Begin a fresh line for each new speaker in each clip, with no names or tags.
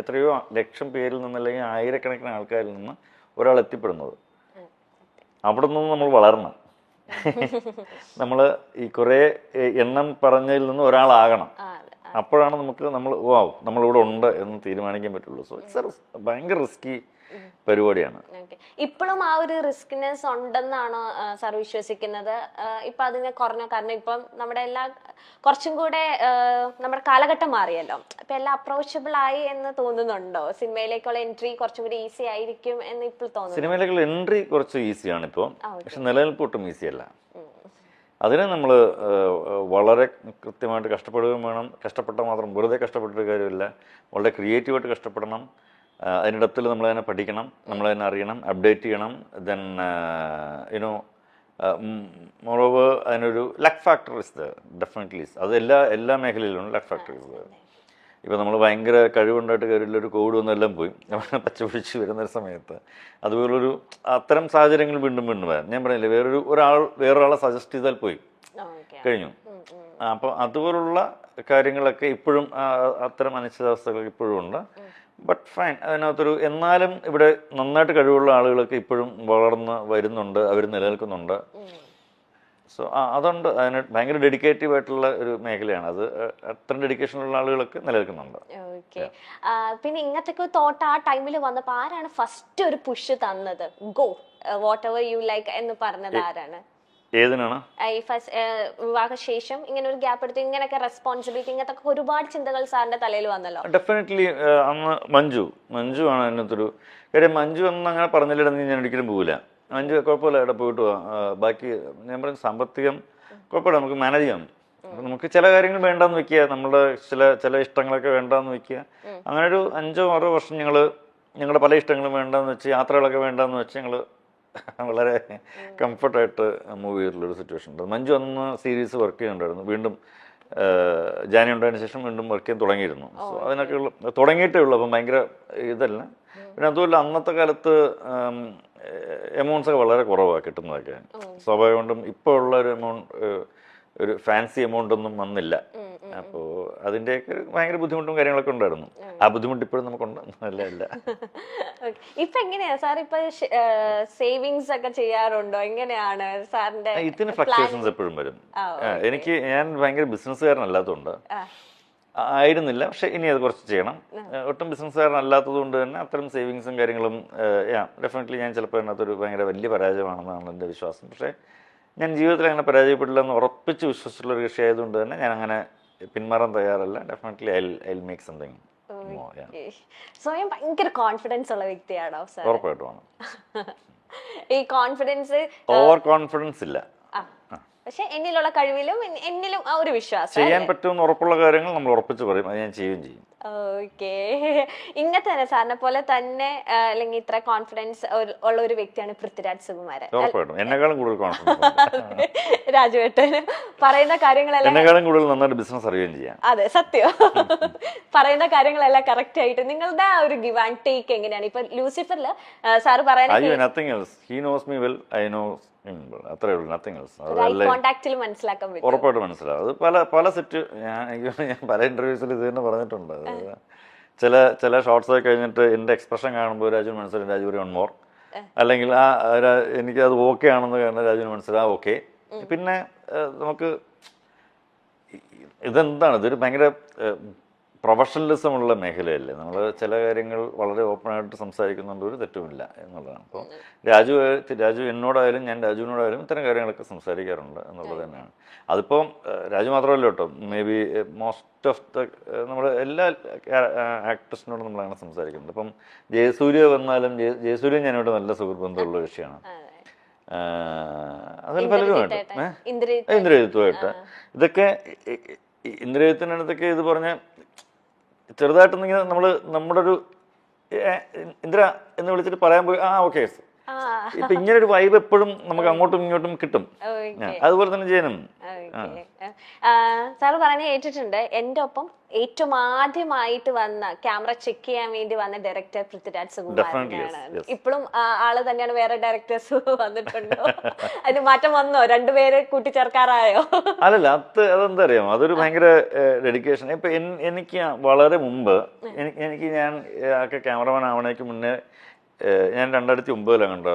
എത്രയോ ലക്ഷം പേരിൽ നിന്ന് അല്ലെങ്കിൽ ആയിരക്കണക്കിന് ആൾക്കാരിൽ നിന്ന് ഒരാൾ എത്തിപ്പെടുന്നത്. അവിടെ നിന്ന് നമ്മൾ വളരണം. നമ്മൾ ഈ കുറേ എണ്ണം പറഞ്ഞതിൽ നിന്ന് ഒരാളാകണം. അപ്പോഴാണ് നമ്മളിവിടെ ഉണ്ട് എന്ന് തീരുമാനിക്കാൻ പറ്റുള്ളൂ. സോ ഇറ്റ്സ് ഭയങ്കര റിസ്കി പരിപാടിയാണ്.
ഇപ്പോഴും ആ ഒരു റിസ്കിനെസ് ഉണ്ടെന്നാണോ സാർ വിശ്വസിക്കുന്നത്? ഇപ്പൊ അതിനെ കുറഞ്ഞ, കാരണം ഇപ്പം നമ്മുടെ കുറച്ചും കൂടെ നമ്മുടെ കാലഘട്ടം മാറിയല്ലോ, ഇപ്പൊ എല്ലാം അപ്രോച്ചബിൾ ആയി എന്ന് തോന്നുന്നുണ്ടോ? സിനിമയിലേക്കുള്ള എൻട്രി കുറച്ചും കൂടി ഈസി ആയിരിക്കും എന്ന് ഇപ്പോൾ തോന്നുന്നു.
സിനിമയിലേക്കുള്ള എൻട്രി കുറച്ച് ഈസിയാണ് ഇപ്പോൾ, പക്ഷെ നിലനിൽപ്പ് ഒട്ടും ഈസി അല്ല. അതിനെ നമ്മൾ വളരെ കൃത്യമായിട്ട് കഷ്ടപ്പെടുകയും വേണം. കഷ്ടപ്പെട്ടാൽ മാത്രം വെറുതെ കഷ്ടപ്പെട്ടൊരു കാര്യമില്ല, വളരെ ക്രിയേറ്റീവായിട്ട് കഷ്ടപ്പെടണം. അതിൻ്റെ ഡെപ്തിൽ നമ്മളതിനെ പഠിക്കണം, നമ്മളതിനെ അറിയണം, അപ്ഡേറ്റ് ചെയ്യണം. ദെൻ മോറോവർ അതിനൊരു ലക്ക് ഫാക്ടർ ഇസ് ഡെഫിനറ്റ്ലി. അത് എല്ലാ മേഖലയിലും ലക്ക് ഫാക്ടർ ഇസ്. ഇപ്പോൾ നമ്മൾ ഭയങ്കര കഴിവുണ്ടായിട്ട് കാര്യമില്ലൊരു കോവിഡ് വന്നെല്ലാം പോയി പച്ച പിടിച്ച് വരുന്നൊരു സമയത്ത് അതുപോലൊരു അത്തരം സാഹചര്യങ്ങൾ വീണ്ടും വരാം. ഞാൻ പറഞ്ഞില്ലേ, വേറൊരാളെ സജസ്റ്റ് ചെയ്താൽ പോയി കഴിഞ്ഞു. അപ്പോൾ അതുപോലുള്ള കാര്യങ്ങളൊക്കെ ഇപ്പോഴും അത്തരം അനിശ്ചിതാവസ്ഥകൾ ഇപ്പോഴും ഉണ്ട്. ബട്ട് ഫൈൻ, അതിനകത്തൊരു എന്നാലും ഇവിടെ നന്നായിട്ട് കഴിവുള്ള ആളുകളൊക്കെ ഇപ്പോഴും വളർന്ന് വരുന്നുണ്ട്, അവർ നിലനിൽക്കുന്നുണ്ട്. സോ അതുകൊണ്ട് അതിന് ഭയങ്കര ഡെഡിക്കേറ്റീവ് ആയിട്ടുള്ള ഒരു മേഖലയാണ് അത്. അത്രയും ഡെഡിക്കേഷനുള്ള ആളുകളൊക്കെ നിലനിൽക്കുന്നുണ്ട്.
പിന്നെ ഇങ്ങനത്തെ തോട്ട് ആ ടൈമിൽ വന്നപ്പോൾ ആരാണ് ഫസ്റ്റ് ഒരു പുഷ് തന്നത്? Go what ever you like എന്ന് പറഞ്ഞത് ആരാണ്?
ഏതിനാണ്?
വിവാഹശേഷം ഇങ്ങനെ ഒരു ഗ്യാപ്പ് എടുത്ത് ഇങ്ങനെയൊക്കെ റെസ്പോൺസിബിലിറ്റി, ഇങ്ങനത്തെ ഒരുപാട് ചിന്തകൾ സാറിന്റെ തലയിൽ വന്നല്ലോ.
ഡെഫിനറ്റ്ലി അന്ന് മഞ്ജു ആണ് അതിനകത്തൊരു കാര്യം. മഞ്ജു ഒന്നും അങ്ങനെ പറഞ്ഞില്ലെന്ന് ഞാൻ ഒരിക്കലും പോകില്ല. മഞ്ജു കുഴപ്പമില്ല, ഇവിടെ പോയിട്ട് ബാക്കി ഞാൻ പറഞ്ഞ സാമ്പത്തികം കുഴപ്പമില്ല, നമുക്ക് മാനേജ് ചെയ്യാം. അപ്പം നമുക്ക് ചില കാര്യങ്ങൾ വേണ്ടാന്ന് വെക്കുക, നമ്മുടെ ചില ഇഷ്ടങ്ങളൊക്കെ വേണ്ടാന്ന് വെക്കുക. അങ്ങനെ ഒരു 5-6 വർഷം ഞങ്ങളുടെ പല ഇഷ്ടങ്ങളും വേണ്ടാന്ന് വെച്ച്, യാത്രകളൊക്കെ വേണ്ടാന്ന് വെച്ച് ഞങ്ങൾ വളരെ കംഫർട്ടായിട്ട് മൂവ് ചെയ്തിട്ടുള്ളൊരു സിറ്റുവേഷൻ ഉണ്ട്. മഞ്ജു അന്ന് സീരീസ് വർക്ക് ചെയ്യുന്നുണ്ടായിരുന്നു. വീണ്ടും ജാനി ഉണ്ടായതിനു ശേഷം വീണ്ടും വർക്ക് ചെയ്യാൻ തുടങ്ങിയിരുന്നു. സോ അതിനൊക്കെ തുടങ്ങിയിട്ടേ ഉള്ളൂ. അപ്പം ഭയങ്കര ഇതല്ല. പിന്നെ അതുമല്ല, അന്നത്തെ കാലത്ത് എമൗണ്ട്സ് ഒക്കെ വളരെ കുറവാണ് കിട്ടുന്നതൊക്കെ. സ്വാഭാവികം കൊണ്ടും ഇപ്പോൾ ഉള്ള ഒരു ഫാൻസി എമൗണ്ട് ഒന്നും വന്നില്ല. അപ്പോൾ അതിൻ്റെയൊക്കെ ഭയങ്കര ബുദ്ധിമുട്ടും കാര്യങ്ങളൊക്കെ ഉണ്ടായിരുന്നു. ആ ബുദ്ധിമുട്ട് ഇപ്പോഴും നമുക്കുണ്ട്. അല്ല
ഇപ്പൊ എങ്ങനെയാ സാർ ഇപ്പൊ സേവിങ്സ് ഒക്കെ ചെയ്യാറുണ്ടോ? എങ്ങനെയാണ് സാറിന്റെ?
ഇതിന് ഫ്ലക്ച്വേഷൻസ് എപ്പോഴും വരും. ഞാൻ ഭയങ്കര ബിസിനസ്സുകാരനല്ലാത്തതുകൊണ്ട് ആയിരുന്നില്ല, പക്ഷെ ഇനി അത് കുറച്ച് ചെയ്യണം. ഒട്ടും ബിസിനസ്സുകാരനല്ലാത്തത് കൊണ്ട് തന്നെ അത്തരം സേവിങ്സും കാര്യങ്ങളും ഡെഫിനറ്റ്ലി ഞാൻ ചിലപ്പോൾ അതിനകത്തൊരു ഭയങ്കര വലിയ പരാജയമാണെന്നാണ് എൻ്റെ വിശ്വാസം. പക്ഷേ ഞാൻ ജീവിതത്തിൽ അങ്ങനെ പരാജയപ്പെടില്ല എന്ന് ഉറപ്പിച്ച് വിശ്വസിച്ചുള്ള ഒരു കൃഷി ആയതുകൊണ്ട് തന്നെ ഞാൻ അങ്ങനെ പിന്മാറാൻ തയ്യാറല്ല. Definitely I make something.
സ്വയം ഭയങ്കര കോൺഫിഡൻസ് ഉള്ള വ്യക്തിയാണോ സാർ?
ഉറപ്പായിട്ടുമാണ്.
ഈ കോൺഫിഡൻസ്
ഓവർ കോൺഫിഡൻസ് ഇല്ല,
പക്ഷെ എന്നിലുള്ള കഴിവിലും എന്നിലും ആ ഒരു വിശ്വാസം,
ചെയ്യാൻ പറ്റുമെന്ന് ഉറപ്പുള്ള കാര്യങ്ങൾ നമ്മൾ ഉറപ്പിച്ച് പറയും, അത് ഞാൻ ചെയ്യുകയും ചെയ്യും.
ഓക്കെ. ഇങ്ങനത്തെ തന്നെ സാറിനെ പോലെ തന്നെ അല്ലെങ്കിൽ ഇത്ര കോൺഫിഡൻസ് ഉള്ള ഒരു വ്യക്തിയാണ് പൃഥ്വിരാജ് സുകുമാരൻ.
ഉറപ്പായിട്ടും എന്നെക്കാളും കൂടുതൽ കോൺഫിഡൻസ്
രാജുവേട്ടന് പറയുന്ന കാര്യങ്ങളെല്ലാം
എന്നെക്കാളും കൂടുതൽ നന്നായിട്ട് ബിസിനസ് അറിയുകയും ചെയ്യാം.
അതെ, സത്യം. പറയുന്ന കാര്യങ്ങളെല്ലാം കറക്റ്റ് ആയിട്ട്. നിങ്ങളുടെ ആ ഒരു ഗിവ് ആൻഡ് ടേക്ക് എങ്ങനെയാണ്? ഇപ്പൊ ലൂസിഫറില് സാറ് പറയുന്നത്
അത്രേ ഉള്ളൂ, നത്തിങ് എൽസ്.
മനസ്സിലാക്കാൻ പറ്റും,
ഉറപ്പായിട്ട് മനസ്സിലാവും. അത് പല സെറ്റ് ഞാൻ പല ഇന്റർവ്യൂസിൽ ഇത് തന്നെ പറഞ്ഞിട്ടുണ്ട്. ചില ഷോർട്സ് ഒക്കെ കഴിഞ്ഞിട്ട് എൻ്റെ എക്സ്പ്രഷൻ കാണുമ്പോൾ രാജുവിന് മനസ്സിലാവും രാജു ഒരു 1 more, അല്ലെങ്കിൽ എനിക്ക് അത് ഓക്കെ ആണെന്ന് കാരണം രാജുവിന് മനസ്സിലാവും ഓക്കെ. പിന്നെ നമുക്ക് ഇതൊരു ഭയങ്കര പ്രൊഫഷണലിസം ഉള്ള മേഖലയല്ലേ. നമ്മൾ ചില കാര്യങ്ങൾ വളരെ ഓപ്പണായിട്ട് സംസാരിക്കുന്നുണ്ട്, ഒരു തെറ്റുമില്ല എന്നുള്ളതാണ്. അപ്പോൾ രാജു എന്നോടായാലും ഞാൻ രാജുവിനോടായാലും ഇത്തരം കാര്യങ്ങളൊക്കെ സംസാരിക്കാറുണ്ട് എന്നുള്ളത് തന്നെയാണ്. അതിപ്പം രാജു മാത്രമല്ല കേട്ടോ, മേ ബി മോസ്റ്റ് ഓഫ് നമ്മുടെ എല്ലാ ആക്ടേഴ്സിനോടും നമ്മളങ്ങനെ സംസാരിക്കുന്നുണ്ട്. ഇപ്പം ജയസൂര്യ വന്നാലും ജയസൂര്യ ഞാനോട് നല്ല സുഹൃത്ബന്ധമുള്ള വിഷയമാണ്. അതിൽ പലരുമായിട്ട് ഇന്ദ്രജിത്തുമായിട്ട് ഇതൊക്കെ ഇന്ദ്രജിത്തിനടുത്തൊക്കെ ഇത് പറഞ്ഞ ചെറുതായിട്ടൊന്നിങ്ങനെ നമ്മുടെ ഒരു ഇന്ദ്ര എന്ന് വിളിച്ചിട്ട് പറയാൻ പോയി ഓക്കെ. ഇപ്പൊ ഇങ്ങനെ ഒരു വൈബ് എപ്പോഴും നമുക്ക് അങ്ങോട്ടും ഇങ്ങോട്ടും കിട്ടും. അതുപോലെ തന്നെ ജയനും
സാറ് പറഞ്ഞ കേട്ടിട്ടുണ്ട്. എൻ്റെ ഒപ്പം ഏറ്റവും ആദ്യമായിട്ട് വന്ന ക്യാമറ ചെക്ക് ചെയ്യാൻ വേണ്ടി വന്ന ഡയറക്ടർ പൃഥ്വിരാജ് സുകുമാരനാണ്. ഇപ്പോഴും ആള് തന്നെയാണ്? വേറെ ഡയറക്ടേഴ്സ് വന്നിട്ടുണ്ടോ? അതിന് മാറ്റം വന്നോ? രണ്ടുപേരെ കൂട്ടിച്ചേർക്കാറായോ?
അല്ലല്ല, അതെന്താ അറിയാമോ, അതൊരു ഭയങ്കര ഡെഡിക്കേഷൻ. ഇപ്പൊ എനിക്ക് വളരെ മുമ്പ് എനിക്ക് ഞാൻ ക്യാമറമാൻ ആവണേക്ക് മുന്നേ ഞാൻ 2009 കണ്ട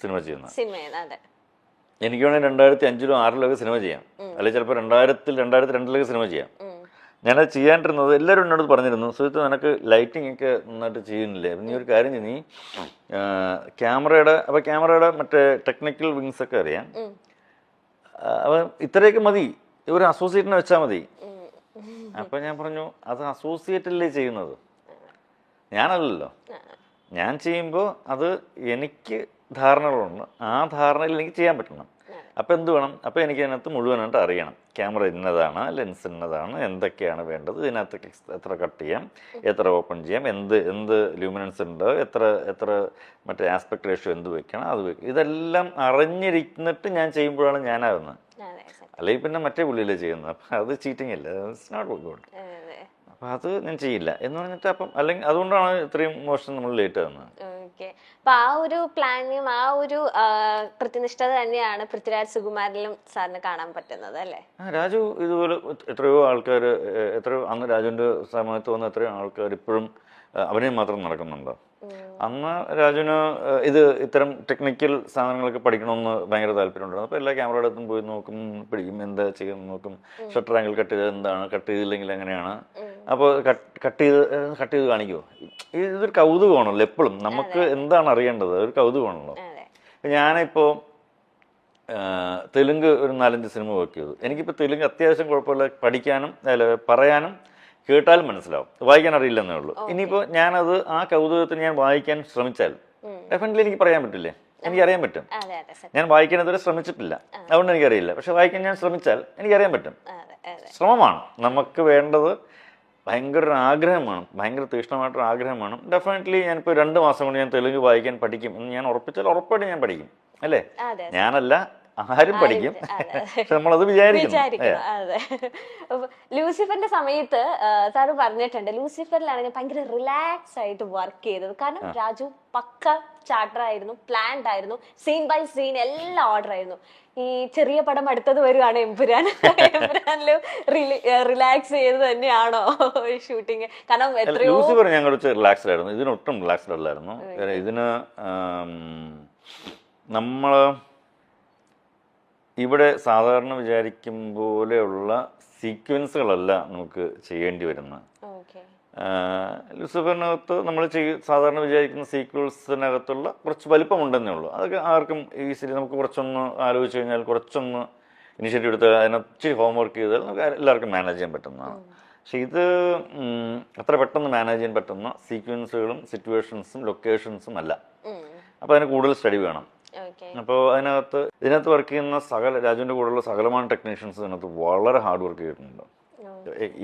സിനിമ ചെയ്യുന്നത്. എനിക്ക് വേണമെങ്കിൽ 2005-ലോ 2006-ലോ സിനിമ ചെയ്യാം, അല്ലെങ്കിൽ ചിലപ്പോൾ 2002-ലൊക്കെ സിനിമ ചെയ്യാം. ഞാനത് ചെയ്യാണ്ടിരുന്നത് എല്ലാവരും എന്നോട് പറഞ്ഞിരുന്നു, സുഹൃത്ത് നിനക്ക് ലൈറ്റിംഗ് ഒക്കെ നന്നായിട്ട് ചെയ്യുന്നില്ലേ, നീ ഒരു കാര്യം ചെയ്യും, നീ ക്യാമറയുടെ മറ്റേ ടെക്നിക്കൽ വിങ്സ് ഒക്കെ അറിയാം, അപ്പം ഇത്രയൊക്കെ മതി, ഒരു അസോസിയേറ്റിനെ വെച്ചാൽ മതി. അപ്പം ഞാൻ പറഞ്ഞു, അത് അസോസിയേറ്റല്ലേ ചെയ്യുന്നത്, ഞാനല്ലല്ലോ. ഞാൻ ചെയ്യുമ്പോൾ അത് എനിക്ക് ധാരണകളുണ്ട്, ആ ധാരണയിൽ എനിക്ക് ചെയ്യാൻ പറ്റണം. അപ്പം എന്ത് വേണം, അപ്പം എനിക്ക് അതിനകത്ത് മുഴുവനായിട്ട് അറിയണം, ക്യാമറ ഇന്നതാണ്, ലെൻസ് ഇന്നതാണ്, എന്തൊക്കെയാണ് വേണ്ടത്, ഇതിനകത്ത് എത്ര കട്ട് ചെയ്യാം, എത്ര ഓപ്പൺ ചെയ്യാം, എന്ത് ലൂമിനൻസ് ഉണ്ട്, എത്ര മറ്റേ ആസ്പെക്ട് റേഷ്യോ എന്ത് വെക്കണം, അത് വെക്കണം, ഇതെല്ലാം അറിഞ്ഞിരിന്നിട്ട് ഞാൻ ചെയ്യുമ്പോഴാണ് ഞാനാകുന്നത്. അല്ലെങ്കിൽ പിന്നെ മറ്റേ പുള്ളിയിലേ ചെയ്യുന്നത്. അപ്പം അത് ചീറ്റിംഗ് അല്ല, ഇറ്റ്സ് നോട്ട് ഗുഡ്. അപ്പം അത് ഞാൻ ചെയ്യില്ല എന്ന് പറഞ്ഞിട്ട് അപ്പം അല്ലെങ്കിൽ അതുകൊണ്ടാണ് ഇത്രയും മോശം നമ്മൾ ലേറ്റ് ആകുന്നത്.
അപ്പൊ ആ ഒരു പ്ലാനും ആ ഒരു കൃത്യനിഷ്ഠത തന്നെയാണ് പൃഥ്വിരാജ് സുകുമാരനിലും സാറിന് കാണാൻ പറ്റുന്നത് അല്ലേ?
രാജു ഇതുപോലെ എത്രയോ ആൾക്കാർ, അന്ന് രാജുവിന്റെ സമയത്ത് വന്ന എത്രയോ ആൾക്കാർ ഇപ്പോഴും അഭിനയം മാത്രം നടക്കുന്നുണ്ടോ. അന്ന് രാജുവിന് ഇത്തരം ടെക്നിക്കൽ സാധനങ്ങളൊക്കെ പഠിക്കണമെന്ന് ഭയങ്കര താല്പര്യമുണ്ടായിരുന്നു. അപ്പോൾ എല്ലാ ക്യാമറയുടെ അടുത്തും പോയി നോക്കും, പിടിക്കും, എന്താ ചെയ്യുന്നത് നോക്കും, ഷട്ടർ ആംഗിൾ കട്ട് ചെയ്തത് എന്താണ്, കട്ട് ചെയ്തില്ലെങ്കിൽ എങ്ങനെയാണ്, അപ്പോൾ കട്ട് ചെയ്ത് കാണിക്കുമോ. ഇതൊരു കൗതുകമാണല്ലോ, എപ്പോഴും നമുക്ക് എന്താണ് അറിയേണ്ടത്, ഒരു കൗതുകമാണല്ലോ. ഞാനിപ്പോൾ തെലുങ്ക് ഒരു 4-5 സിനിമ വർക്ക് ചെയ്തു. എനിക്കിപ്പോൾ തെലുങ്ക് അത്യാവശ്യം കുഴപ്പമില്ല, പഠിക്കാനും പറയാനും കേട്ടാലും മനസ്സിലാവും, വായിക്കാൻ അറിയില്ലെന്നേ ഉള്ളൂ. ഇനിയിപ്പോൾ ഞാനത് ആ കൗതുകത്തിന് ഞാൻ വായിക്കാൻ ശ്രമിച്ചാൽ ഡെഫിനറ്റ്ലി എനിക്ക് പറയാൻ പറ്റില്ലേ, എനിക്കറിയാൻ പറ്റും. ഞാൻ വായിക്കാൻ ഇതുവരെ ശ്രമിച്ചിട്ടില്ല, അതുകൊണ്ട് എനിക്കറിയില്ല. പക്ഷെ വായിക്കാൻ ഞാൻ ശ്രമിച്ചാൽ എനിക്കറിയാൻ പറ്റും. ശ്രമമാണ് നമുക്ക് വേണ്ടത്, ഭയങ്കര ഒരു ആഗ്രഹമാണ്, ഭയങ്കര തീക്ഷ്ണമായിട്ടൊരു ആഗ്രഹമാണ്. ഡെഫിനറ്റ്ലി ഞാനിപ്പോൾ 2 മാസം കൊണ്ട് ഞാൻ തെലുങ്ക് വായിക്കാൻ പഠിക്കും എന്ന് ഞാൻ ഉറപ്പിച്ചാൽ ഉറപ്പായിട്ട് ഞാൻ പഠിക്കും, അല്ലേ? ഞാനല്ല, ആരും പഠിക്കും. പക്ഷെ നമ്മളത് വിചാരിക്കണം.
അതെ. ലൂസിഫറിന്റെ സമയത്ത് സാറ് പറഞ്ഞിട്ടുണ്ട്, ലൂസിഫറിലാണ് ഞാൻ ഭയങ്കര റിലാക്സ് ആയിട്ട് വർക്ക് ചെയ്തത്. കാരണം രാജു പക്ക ചാർട്ടർ ആയിരുന്നു, പ്ലാൻഡ് ആയിരുന്നു, സീൻ ബൈ സീൻ എല്ലാം ഓർഡർ ആയിരുന്നു. ഈ ചെറിയ പടം അടുത്തത് വരുവാണ് എമ്പുരാൻ. എമ്പുരാനിലും റിലാക്സ് ചെയ്ത് തന്നെയാണോ ഷൂട്ടിങ്? കാരണം എത്രയോ
ലൂസിഫർ ഞാൻ കുറച്ച് റിലാക്സ്ഡ് ആയിരുന്നു, ഇതിനൊട്ടും റിലാക്സ്ഡ് അല്ലായിരുന്നു. ഇതിന് നമ്മള് ഇവിടെ സാധാരണ വിചാരിക്കും പോലെയുള്ള സീക്വൻസുകളല്ല നമുക്ക് ചെയ്യേണ്ടി വരുന്നത്. ലൂസിഫറിനകത്ത് നമ്മൾ സാധാരണ വിചാരിക്കുന്ന സീക്വൻസിനകത്തുള്ള കുറച്ച് വലിപ്പമുണ്ടെന്നേ ഉള്ളൂ. അതൊക്കെ ആർക്കും ഈസിലി നമുക്ക് കുറച്ചൊന്ന് ആലോചിച്ച് കഴിഞ്ഞാൽ, കുറച്ചൊന്ന് ഇനിഷ്യേറ്റീവ് എടുത്ത് അതിനൊത്തിരി ഹോംവർക്ക് ചെയ്താൽ നമുക്ക് എല്ലാവർക്കും മാനേജ് ചെയ്യാൻ പറ്റുന്നതാണ്. പക്ഷെ ഇത് അത്ര പെട്ടെന്ന് മാനേജ് ചെയ്യാൻ പറ്റുന്ന സീക്വൻസുകളും സിറ്റുവേഷൻസും ലൊക്കേഷൻസും അല്ല. അപ്പോൾ അതിന് കൂടുതൽ സ്റ്റഡി വേണം. അപ്പോൾ ഇതിനകത്ത് വർക്ക് ചെയ്യുന്ന രാജുവിൻ്റെ കൂടെയുള്ള സകലமான ടെക്നീഷ്യൻസ് ഇതിനകത്ത് വളരെ ഹാർഡ് വർക്ക് ചെയ്തിട്ടുണ്ട്.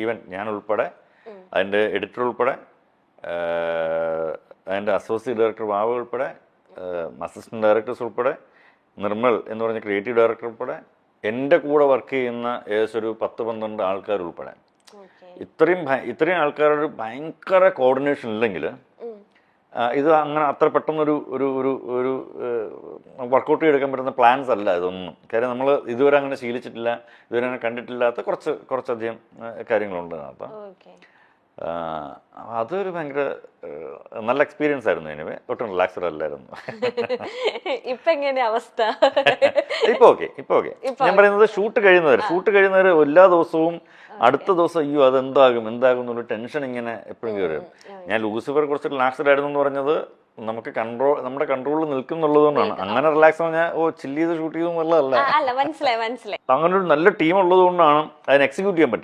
ഈവൻ ഞാൻ ഉൾപ്പെടെ, അതിൻ്റെ എഡിറ്റർ ഉൾപ്പെടെ, അതിൻ്റെ അസോസിയേറ്റ് ഡയറക്ടർ ബാബു ഉൾപ്പെടെ, അസിസ്റ്റന്റ് ഡയറക്ടേഴ്സ് ഉൾപ്പെടെ, നിർമ്മൽ എന്ന് പറഞ്ഞ ക്രിയേറ്റീവ് ഡയറക്ടർ ഉൾപ്പെടെ, എൻ്റെ കൂടെ വർക്ക് ചെയ്യുന്ന ഏകദേശം ഒരു 10-12 ആൾക്കാർ ഉൾപ്പെടെ, ഇത്രയും ആൾക്കാരുടെ ഭയങ്കര കോർഡിനേഷൻ ഇല്ലെങ്കിൽ ഇത് അങ്ങനെ അത്ര പെട്ടെന്നൊരു ഒരു ഒരു ഒരു വർക്കൗട്ട് ചെയ്തെടുക്കാൻ പറ്റുന്ന പ്ലാൻസ് അല്ല ഇതൊന്നും. കാര്യം നമ്മൾ ഇതുവരെ അങ്ങനെ ശീലിച്ചിട്ടില്ല, ഇതുവരെ അങ്ങനെ കണ്ടിട്ടില്ലാത്ത കുറച്ചധികം കാര്യങ്ങളുണ്ട് അതിനകത്ത്. അതൊരു ഭയങ്കര നല്ല എക്സ്പീരിയൻസ് ആയിരുന്നു. എനിവേ ഒട്ടും റിലാക്സ്ഡ് അല്ലായിരുന്നു.
ഇപ്പൊ എങ്ങനെയാ അവസ്ഥ?
ഇപ്പൊ ഓക്കെ. ഞാൻ പറയുന്നത് ഷൂട്ട് കഴിയുന്നവര് എല്ലാ ദിവസവും അടുത്ത ദിവസം അയ്യോ അതെന്താകും എന്നുള്ള ടെൻഷൻ ഇങ്ങനെ എപ്പോഴും കയറി വരും. ഞാൻ ലൂസിഫർ കുറച്ച് റിലാക്സ്ഡ് ആയിരുന്നു എന്ന് പറഞ്ഞത് നമുക്ക് നമ്മുടെ കൺട്രോളിൽ നിൽക്കുന്നുള്ളതുകൊണ്ടാണ്. അങ്ങനെ റിലാക്സ് പറഞ്ഞാൽ ചില്ല് ചെയ്ത് ഷൂട്ട് ചെയ്തു എന്നുള്ളതല്ല.
മനസ്സിലായി.
അങ്ങനെ ഒരു നല്ല ടീം ഉള്ളത് കൊണ്ടാണ് അതിന് എക്സിക്യൂട്ട് ചെയ്യാൻ പറ്റുന്നത്.